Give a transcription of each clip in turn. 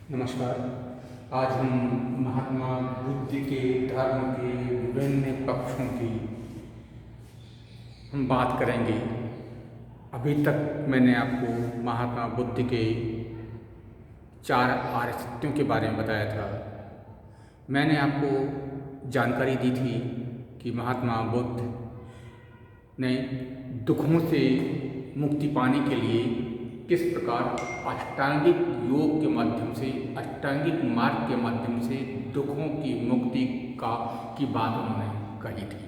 नमस्कार। आज हम महात्मा बुद्ध के धर्म के विभिन्न पक्षों की हम बात करेंगे। अभी तक मैंने आपको महात्मा बुद्ध के 4 आर्य सत्यों के बारे में बताया था। मैंने आपको जानकारी दी थी कि महात्मा बुद्ध ने दुखों से मुक्ति पाने के लिए किस प्रकार अष्टांगिक योग के माध्यम से, अष्टांगिक मार्ग के माध्यम से दुखों की मुक्ति की बात उन्होंने कही थी।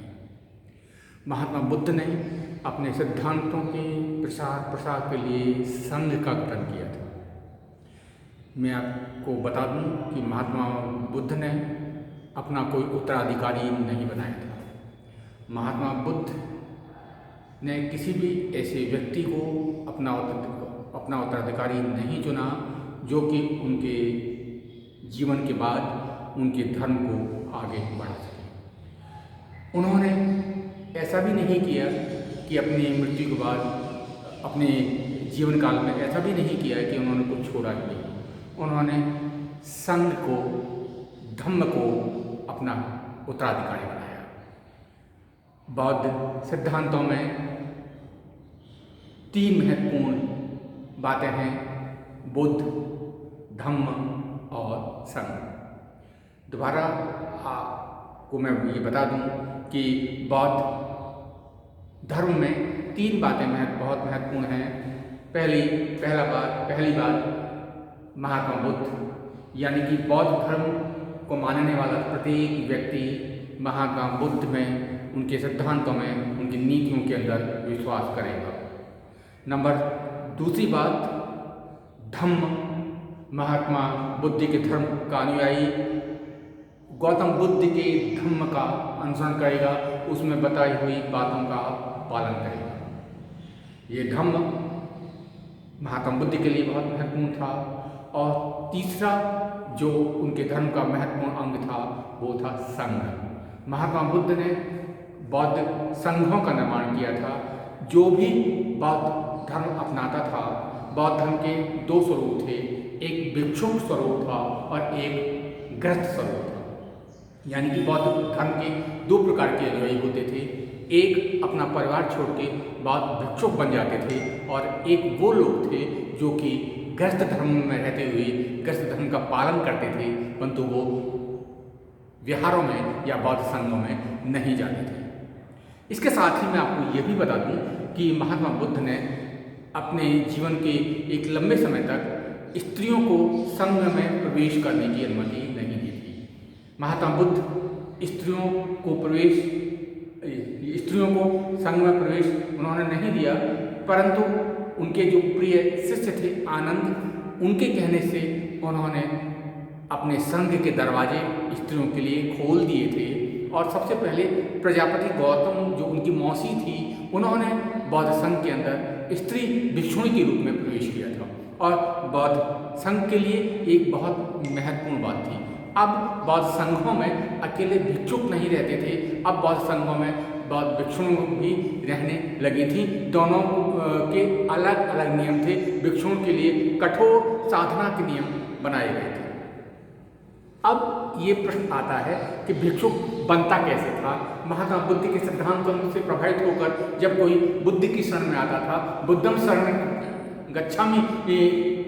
महात्मा बुद्ध ने अपने सिद्धांतों के प्रसार प्रसार के लिए संघ का गठन किया था। मैं आपको बता दूं कि महात्मा बुद्ध ने अपना कोई उत्तराधिकारी नहीं बनाया था। महात्मा बुद्ध ने किसी भी ऐसे व्यक्ति को अपना उत्तराधिकारी नहीं चुना जो कि उनके जीवन के बाद उनके धर्म को आगे बढ़ा सके। उन्होंने ऐसा भी नहीं किया कि अपनी मृत्यु के बाद, अपने जीवन काल में ऐसा भी नहीं किया कि उन्होंने कुछ छोड़ा ही नहीं। उन्होंने संघ को, धम्म को अपना उत्तराधिकारी बनाया। बौद्ध सिद्धांतों में 3 महत्वपूर्ण बातें हैं: बुद्ध, धम्म और संघ। दोबारा आपको मैं ये बता दूं कि बौद्ध धर्म में 3 बातें बहुत महत्वपूर्ण हैं। पहली बात महात्मा बुद्ध, यानी कि बौद्ध धर्म को मानने वाला प्रत्येक व्यक्ति महात्मा बुद्ध में, उनके सिद्धांतों में, उनकी नीतियों के अंदर विश्वास करेगा। दूसरी बात, धम्म, महात्मा बुद्ध के धर्म का अनुयायी गौतम बुद्ध के धम्म का अनुसरण करेगा, उसमें बताई हुई बातों का पालन करेगा। ये धम्म महात्मा बुद्ध के लिए बहुत महत्वपूर्ण था। और तीसरा जो उनके धर्म का महत्वपूर्ण अंग था वो था संघ। महात्मा बुद्ध ने बौद्ध संघों का निर्माण किया था। जो भी बौद्ध धर्म अपनाता था, बौद्ध धर्म के 2 स्वरूप थे, एक भिक्षुक स्वरूप था और एक गृहस्थ स्वरूप था। यानी कि बौद्ध धर्म के 2 प्रकार के अनुयायी होते थे। एक अपना परिवार छोड़ के बौद्ध भिक्षुक बन जाते थे और एक वो लोग थे जो कि गृहस्थ धर्म में रहते हुए गृहस्थ धर्म का पालन करते थे, परंतु वो विहारों में या बौद्ध संघों में नहीं जाते थे। इसके साथ ही मैं आपको ये भी बता दूं कि महात्मा बुद्ध ने अपने जीवन के एक लंबे समय तक स्त्रियों को संघ में प्रवेश करने की अनुमति नहीं दी थी। महात्मा बुद्ध स्त्रियों को संघ में प्रवेश उन्होंने नहीं दिया, परंतु उनके जो प्रिय शिष्य थे आनंद, उनके कहने से उन्होंने अपने संघ के दरवाजे स्त्रियों के लिए खोल दिए थे। और सबसे पहले प्रजापति गौतम, जो उनकी मौसी थी, उन्होंने बौद्ध संघ के अंदर स्त्री भिक्षुणी के रूप में प्रवेश किया था। और बौद्ध संघ के लिए एक बहुत महत्वपूर्ण बात थी, अब बौद्ध संघों में अकेले भिक्षुक नहीं रहते थे, अब बौद्ध संघों में बौद्ध भिक्षुणी भी रहने लगी थी। दोनों के अलग अलग नियम थे। भिक्षुओं के लिए कठोर साधना के नियम बनाए गए थे। अब ये प्रश्न आता है कि भिक्षुक बनता कैसे था। महात्मा बुद्ध के सिद्धांतों से प्रभावित होकर जब कोई बुद्ध की शरण में आता था, बुद्धम शरण गच्छामि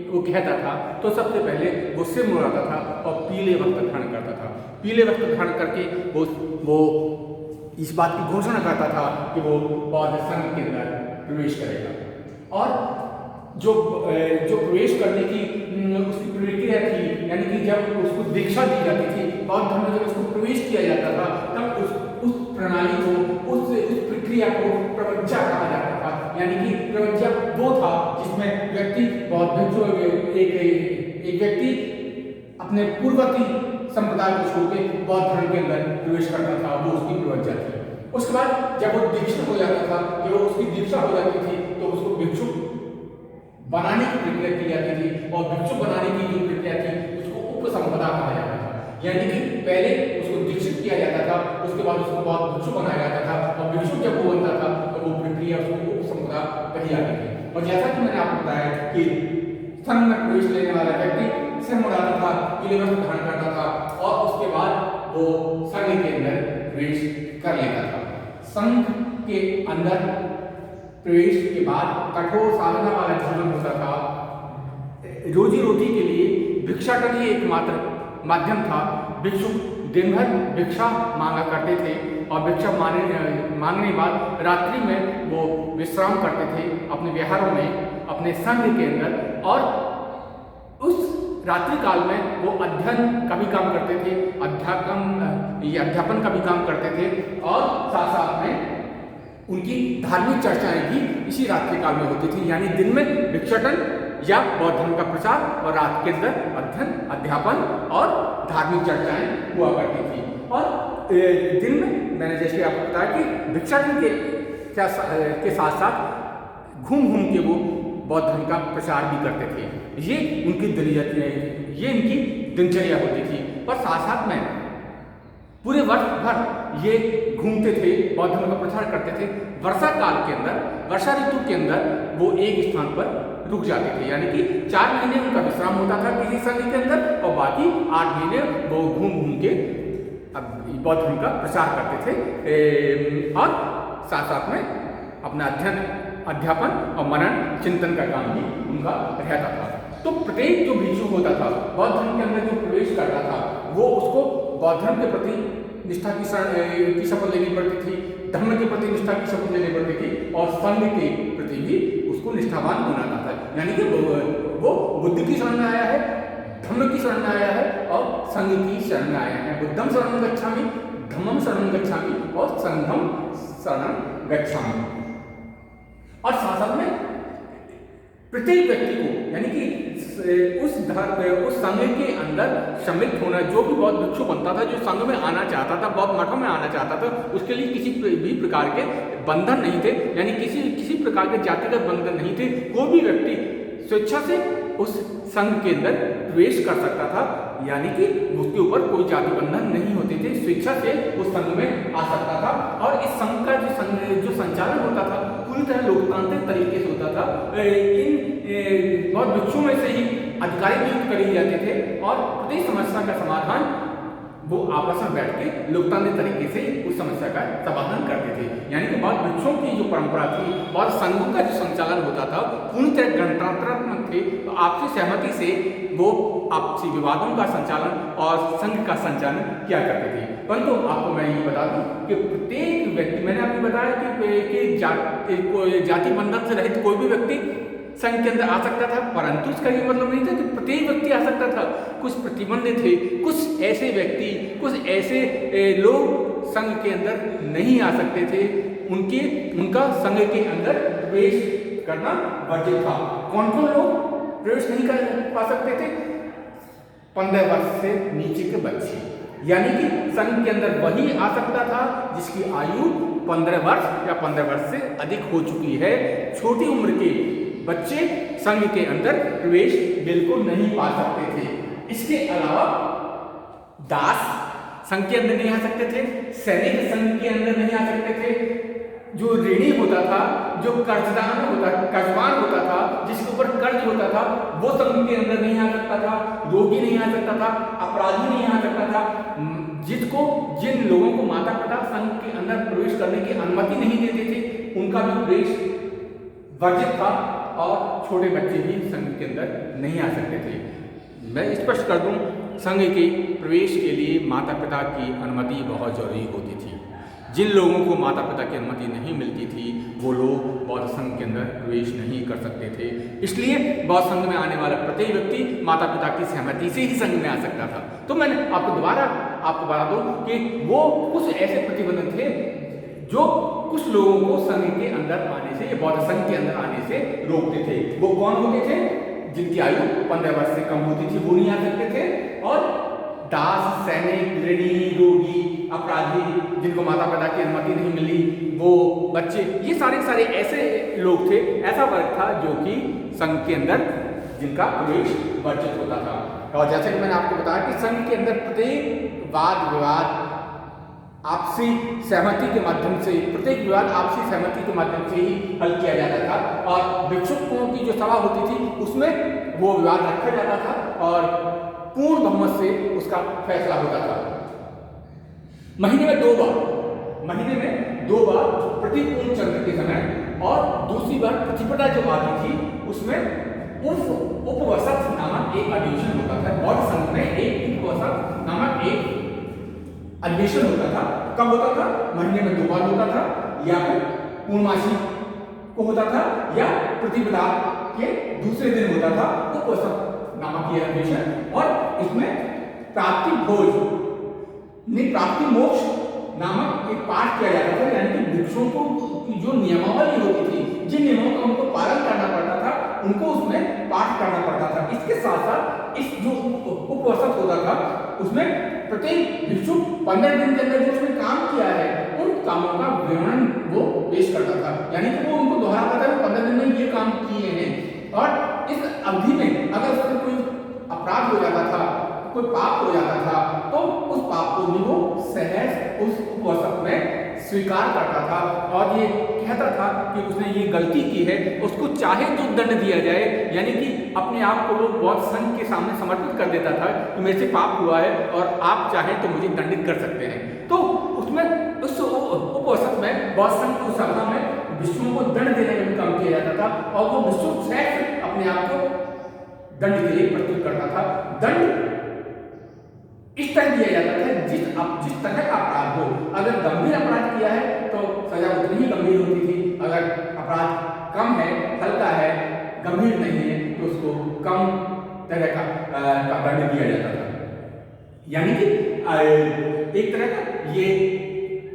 वो कहता था, तो सबसे पहले वो सिर मुड़ाता था और पीले वस्त्र धारण करता था। पीले वस्त्र धारण करके वो इस बात की घोषणा करता था कि वो बौद्ध संघ के अंदर प्रवेश करेगा। और जो प्रवेश करने की उसकी प्रक्रिया थी, यानी कि जब उसको दीक्षा दी जाती थी, बौद्ध धर्म में जब उसको प्रवेश किया जाता था, तब उस प्रणाली को, उस प्रक्रिया को प्रवज्जा कहा जाता था। यानी कि प्रवज्जा वो था जिसमें व्यक्ति बौद्ध भिक्षु एक व्यक्ति अपने पूर्ववर्ती संप्रदाय को छोड़ के बौद्ध धर्म के अंदर प्रवेश करता था, वो उसकी प्रवज्जा थी। उसके बाद जब वो दीक्षित हो जाता था, जब उसकी दीक्षा हो जाती थी, तो उसको भिक्षु बनाने की प्रक्रिया की जाती थी। और भिक्षु बनाने की जो प्रक्रिया थी उसको उपसंपदा कहा जाता था। यानी कि पहले उसको दीक्षित किया जाता था, उसके बाद उसको बौद्ध भिक्षु बनाया जाता था, और भिक्षु जब वो बनता था तो वो प्रक्रिया उसको उपसंपदा कही जाती थी। और जैसा कि मैंने आपको बताया कि संघ में प्रवेश लेने वाला व्यक्ति सिर मुड़ाता था, पीले वस्त्र धारण करता था और उसके बाद वो संघ के अंदर प्रवेश कर लेता था। संघ के अंदर प्रवेश के बाद कठोर साधना वाला जीवन होता था। रोजी रोटी के लिए भिक्षाटन ही एकमात्र माध्यम था। भिक्षु दिन भर भिक्षा मांगा करते थे और भिक्षा मांगने बाद रात्रि में वो विश्राम करते थे अपने विहारों में, अपने संघ के अंदर, और उस रात्रि काल में वो अध्ययन का भी काम करते थे, अध्यापन का भी काम करते थे और साथ साथ में उनकी धार्मिक चर्चाएं भी इसी रात्रि काल में होती थी। यानी दिन में भिक्षाटन या बौद्ध धर्म का प्रचार और रात के अंदर अध्ययन, अध्यापन और धार्मिक चर्चाएं हुआ करती थी। और दिन में मैंने जैसे आपको बताया कि भिक्षाटन के साथ साथ घूम घूम के वो बौद्ध धर्म का प्रचार भी करते थे। ये इनकी दिनचर्या होती थी। और साथ साथ में पूरे वर्ष भर ये घूमते थे, बौद्ध धर्म का प्रचार करते थे। वर्षा काल के अंदर, वर्षा ऋतु के अंदर वो एक स्थान पर रुक जाते थे, यानी कि 4 महीने उनका विश्राम होता था किसी संघ के अंदर और बाकी 8 महीने वो घूम घूम के बौद्ध धर्म का प्रचार करते थे और साथ साथ में अपना अध्यापन और मनन चिंतन का काम भी उनका रहता था। तो प्रत्येक जो भिक्षु होता था बौद्ध धर्म के अंदर जो प्रवेश करता था वो उसको बौद्ध धर्म के प्रति निष्ठा की शपथ लेनी पड़ती थी, धर्म के प्रति निष्ठा की शपथ लेनी पड़ती थी और संघ के प्रति भी उसको निष्ठावान होना था। यानी कि वो बुद्ध की शरण में आया है, धर्म की शरण में आया है और संघ की शरण में आया है। बुद्धम शरणं गच्छामि, धम्मं शरणं गच्छामि और संघं शरणं गच्छामि। और साथ साथ में प्रत्येक व्यक्ति को, यानी कि उस संघ के अंदर सम्मिलित होना, जो भी बौद्ध भिक्षु बनता था, जो संघ में आना चाहता था, बौद्ध मठों में आना चाहता था, उसके लिए किसी भी प्रकार के बंधन नहीं थे, यानी किसी प्रकार के जातिगत बंधन नहीं थे। कोई भी व्यक्ति स्वेच्छा से उस संघ के अंदर प्रवेश कर सकता था, यानी कि उसके ऊपर कोई जाति बंधन नहीं होते थे, स्वेच्छा से उस संघ में आ सकता था। और इस संघ का जो संचालन होता था पूरी तरह लोकतांत्रिक तरीके से होता था। इन बौद्ध भिक्षुओं में से ही अधिकारी नियुक्त करे जाते थे और प्रत्येक समस्या का समाधान वो आपस में बैठ के लोकतांत्रिक तरीके से उस समस्या का समाधान करते थे। यानी कि बौद्ध भिक्षुओं की जो परंपरा थी, बौद्ध संघों का जो संचालन होता था पूरी तरह गणतंत्रात्मक थे। तो आपसी सहमति से वो आपसी विवादों का संचालन और संघ का संचालन किया करते थे। परंतु आपको मैं ये बता दूं कि प्रत्येक व्यक्ति, मैंने आपको बताया कि जाति बंधन से रहित कोई भी व्यक्ति संघ के अंदर आ सकता था, परंतु इसका ये मतलब नहीं था कि प्रत्येक व्यक्ति आ सकता था। कुछ प्रतिबंध थे, कुछ ऐसे व्यक्ति, कुछ ऐसे लोग संघ के अंदर नहीं आ सकते थे, उनका संघ के अंदर प्रवेश करना वर्जित था। कौन कौन लोग प्रवेश नहीं कर पा सकते थे? 15 वर्ष से नीचे के बच्चे, यानी कि संघ के अंदर वही आ सकता था जिसकी आयु 15 वर्ष या 15 वर्ष से अधिक हो चुकी है। छोटी उम्र के बच्चे संघ के अंदर प्रवेश बिल्कुल नहीं पा सकते थे। इसके अलावा दास संघ के अंदर नहीं आ सकते थे, सैनिक संघ के अंदर नहीं आ सकते थे, जो ऋणी होता था, जो कर्जवान होता था, जिसके ऊपर कर्ज होता था, वो संघ के अंदर नहीं आ सकता था, रोगी नहीं आ सकता था, अपराधी नहीं आ सकता था। जिन लोगों को माता पिता संघ के अंदर प्रवेश करने की अनुमति नहीं देते थे, उनका भी प्रवेश वर्जित था और छोटे बच्चे भी संघ के अंदर नहीं आ सकते थे। मैं स्पष्ट कर दूं, संघ के प्रवेश के लिए माता पिता की अनुमति बहुत जरूरी होती थी। जिन लोगों को माता पिता की अनुमति नहीं मिलती थी वो लोग बौद्ध संघ के अंदर प्रवेश नहीं कर सकते थे। इसलिए बौद्ध संघ में आने वाला प्रत्येक व्यक्ति माता पिता की सहमति से ही संघ में आ सकता था। तो मैंने आपको दोबारा बता दूं कि वो कुछ ऐसे प्रतिबंध थे जो कुछ लोगों को संघ के अंदर आने से, बौद्ध संघ के अंदर आने से रोकते थे। वो कौन होते थे? जिनकी आयु 15 वर्ष से कम होती थी वो नहीं आ सकते थे, और दास, सैनिक, ऋणी, रोगी, अपराधी, जिनको माता पिता की अनुमति नहीं मिली, वो बच्चे, ये सारे ऐसे लोग थे, ऐसा वर्ग था जो कि संघ के अंदर जिनका प्रवेश वर्जित होता था। और जैसे कि मैंने आपको बताया कि संघ के अंदर प्रत्येक वाद विवाद आपसी सहमति के माध्यम से, प्रत्येक विवाद आपसी सहमति के माध्यम से ही हल किया जाता था। और भिक्षुकों की जो सभा होती थी उसमें वो विवाद रखा जाता था और पूर्ण बहुमत से उसका फैसला होता था। महीने में दो बार प्रतिपूर्ण चंद्र के समय और दूसरी बार प्रतिपदा जो आती थी उसमें उपवसत नामक एक अधिवेशन होता था। बौद्ध संघ में एक उपवसत नामक एक अधिवेशन होता था। कब होता था? महीने में 2 बार होता था, या फिर पूर्णमासी को होता था, या प्रतिपदा के दूसरे दिन होता था उपवसत नामक यह अधिवेशन। और इसमें प्राप्ति भोज प्राप्ति मोक्ष नामक एक पाठ किया जाता था, यानी कि भिक्षुओं को जो नियमावली होती थी, जिन नियमों का उनको पालन करना पड़ता था, उनको उसमें पाठ करना पड़ता था। इसके साथ साथ इस जो उपवसत होता था उसमें प्रत्येक भिक्षु 15 दिन के अंदर जो उसने काम किया है उन कामों का विवरण वो पेश करता था, यानी कि वो उनको दोहराता था 15 दिन में ये काम किए हैं। और इस अवधि में अगर उसमें कोई अपराध हो जाता था, कोई पाप हो जाता था, तो उस पाप को भी वो सहज उस उपवसत में स्वीकार करता था और ये कहता था कि उसने ये गलती की है, उसको चाहे तो दंड दिया जाए, यानी कि अपने आप को वो बौद्ध संघ के सामने समर्पित कर देता था कि मेरे से पाप हुआ है और आप चाहें तो मुझे दंडित कर सकते हैं। तो उसमें उस उपवसत में बौद्ध संघ की सभा में भिक्षुओं को दंड देने का भी काम किया जाता था और वो भिक्षु सहज अपने आप को दंड के लिए प्रस्तुत करता था। दंड इस तरह दिया जाता था जिस तरह का अपराध हो। अगर गंभीर अपराध किया है तो सजा उतनी ही गंभीर होती थी, अगर अपराध कम है, हल्का है, गंभीर नहीं है तो उसको कम तरह का दंड दिया जाता था। यानी कि एक तरह का ये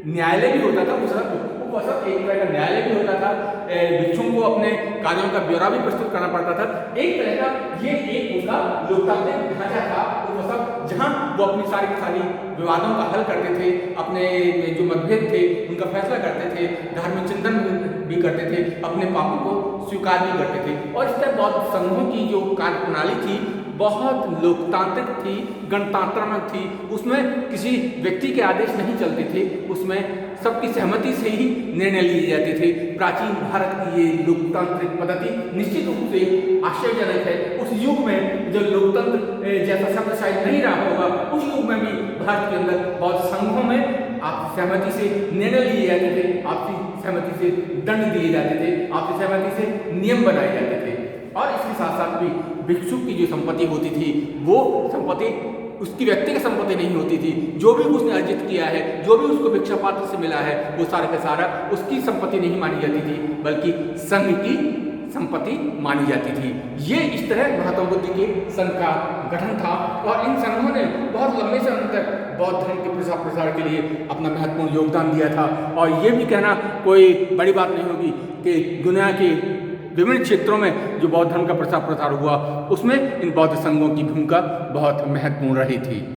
न्यायालय भी होता था, उपवसत एक तरह का न्यायालय भी होता था। भिक्षुओं को अपने कार्यों का ब्यौरा भी प्रस्तुत करना पड़ता था। एक तरह का ये एक उनका लोकतांत्रिक ढांचा था उपवसत, जहां वो अपनी सारी विवादों का हल करते थे, अपने जो मतभेद थे उनका फैसला करते थे, धार्मिक चिंतन भी करते थे, अपने पापों को स्वीकार भी करते थे। और इस तरह बौद्ध संघों की जो कार्य प्रणाली थी बहुत लोकतांत्रिक थी, गणतंत्रात्मक थी। उसमें किसी व्यक्ति के आदेश नहीं चलते थे, उसमें सबकी सहमति से ही निर्णय लिए जाते थे। प्राचीन भारत की ये लोकतांत्रिक पद्धति निश्चित रूप से आश्चर्यजनक है। उस युग में जब लोकतंत्र जैसा शब्द शायद नहीं रहा होगा, उस युग में भी भारत के अंदर बौद्ध संघों में आपसी सहमति से निर्णय लिए जाते थे, आपसी सहमति से दंड दिए जाते थे, आपसी सहमति से नियम बनाए जाते थे। और इसके साथ साथ भी भिक्षु की जो संपत्ति होती थी वो संपत्ति उसकी व्यक्तिगत संपत्ति नहीं होती थी। जो भी उसने अर्जित किया है, जो भी उसको भिक्षा पात्र से मिला है, वो सारा का सारा उसकी संपत्ति नहीं मानी जाती थी, बल्कि संघ की संपत्ति मानी जाती थी। ये इस तरह महात्मा बुद्ध के संघ का गठन था और इन संघों ने बहुत लंबे समय तक बौद्ध धर्म के प्रसार के लिए अपना महत्वपूर्ण योगदान दिया था। और ये भी कहना कोई बड़ी बात नहीं होगी कि दुनिया के विभिन्न क्षेत्रों में जो बौद्ध धर्म का प्रसार हुआ उसमें इन बौद्ध संघों की भूमिका बहुत महत्वपूर्ण रही थी।